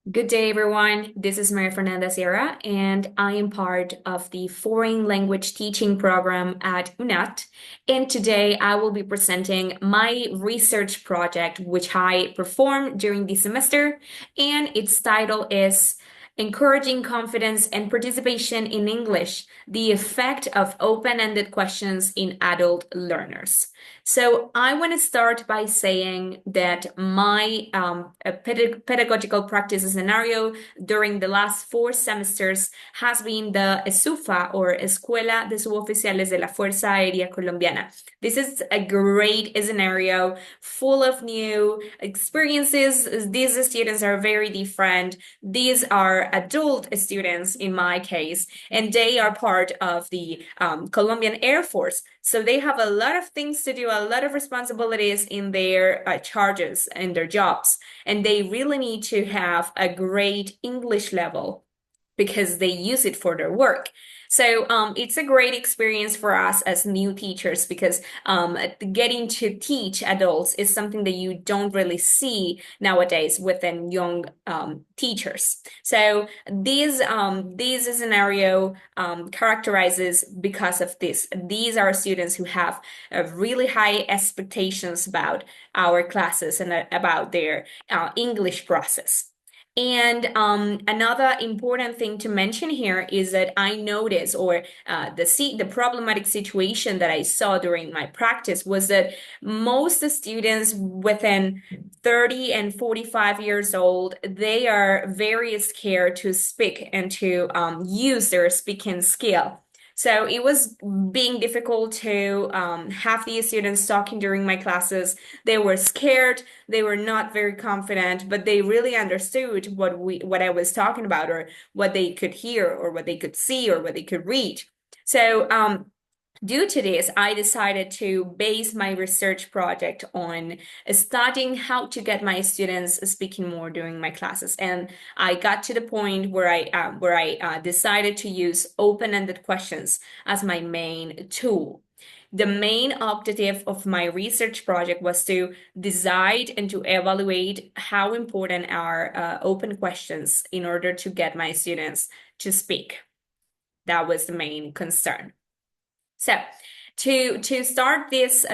Good day, everyone. This is Fernanda, and I am part of the Foreign Language Teaching Program at UNAT. And today I will be presenting my research project, which I performed during the semester, and its title is Encouraging Confidence and Participation in English, the Effect of Open-Ended Questions in Adult Learners. So I want to start by saying that my pedagogical practice scenario during the last 4 semesters has been the ESUFA, or Escuela de Suboficiales de la Fuerza Aérea Colombiana. This is a great scenario full of new experiences. These students are very different. These are adult students in my case, and they are part of the Colombian Air Force. So they have a lot of things to do, a lot of responsibilities in their charges and their jobs. And they really need to have a great English level because they use it for their work. So it's a great experience for us as new teachers because getting to teach adults is something that you don't really see nowadays within young teachers. So this scenario characterizes because of this. These are students who have really high expectations about our classes and about their English process. And another important thing to mention here is that I noticed, or the problematic situation that I saw during my practice was that most students within 30 and 45 years old, they are very scared to speak and to use their speaking skill. So it was being difficult to have these students talking during my classes. They were scared, they were not very confident, but they really understood what I was talking about, or what they could hear, or what they could see, or what they could read. So due to this, I decided to base my research project on studying how to get my students speaking more during my classes. And I got to the point where I decided to use open-ended questions as my main tool. The main objective of my research project was to decide and to evaluate how important are open questions in order to get my students to speak. That was the main concern. So to start this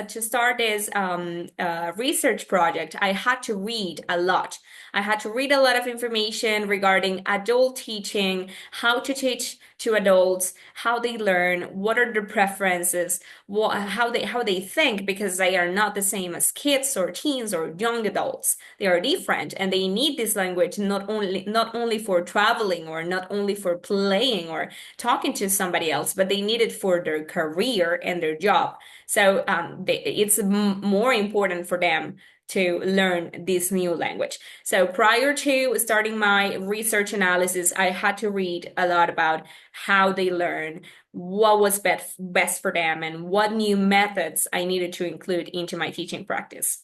research project, I had to read a lot. I had to read a lot of information regarding adult teaching, how to teach to adults, how they learn, what are their preferences, how they think, because they are not the same as kids or teens or young adults. They are different, and they need this language not only for traveling, or not only for playing or talking to somebody else, but they need it for their career and their job. So it's more important for them to learn this new language. So prior to starting my research analysis, I had to read a lot about how they learn, what was best for them, and what new methods I needed to include into my teaching practice.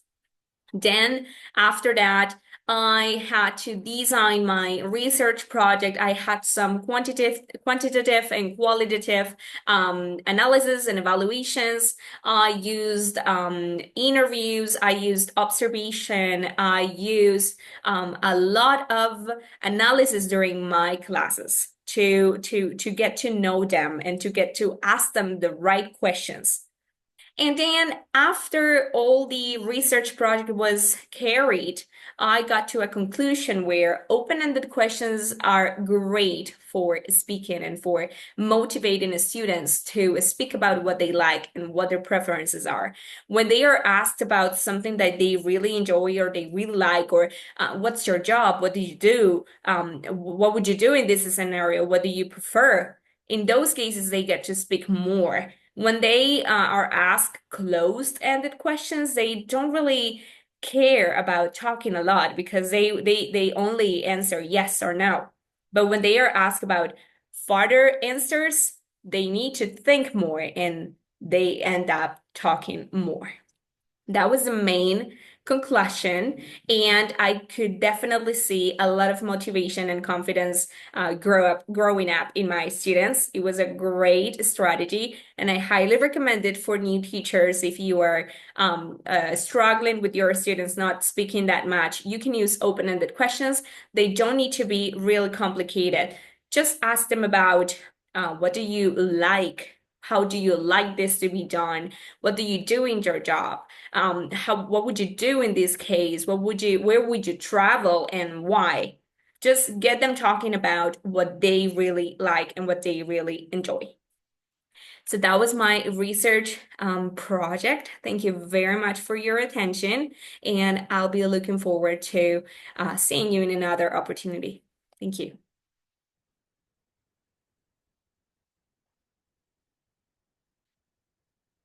Then after that, I had to design my research project. I had some quantitative and qualitative analysis and evaluations. I used interviews. I used observation. I used a lot of analysis during my classes to get to know them and to get to ask them the right questions. And then after all the research project was carried, I got to a conclusion where open-ended questions are great for speaking and for motivating students to speak about what they like and what their preferences are. When they are asked about something that they really enjoy or they really like, or what's your job? What do you do? What would you do in this scenario? What do you prefer? In those cases, they get to speak more. When they are asked closed-ended questions, they don't really care about talking a lot because they only answer yes or no. But when they are asked about further answers, they need to think more and they end up talking more. That was the main conclusion, and I could definitely see a lot of motivation and confidence growing up in my students. It was a great strategy, and I highly recommend it for new teachers. If you are struggling with your students not speaking that much, you can use open-ended questions. They don't need to be really complicated. Just ask them about what do you like? How do you like this to be done? What do you do in your job? What would you do in this case? Where would you travel and why? Just get them talking about what they really like and what they really enjoy. So that was my research project. Thank you very much for your attention, and I'll be looking forward to seeing you in another opportunity. Thank you.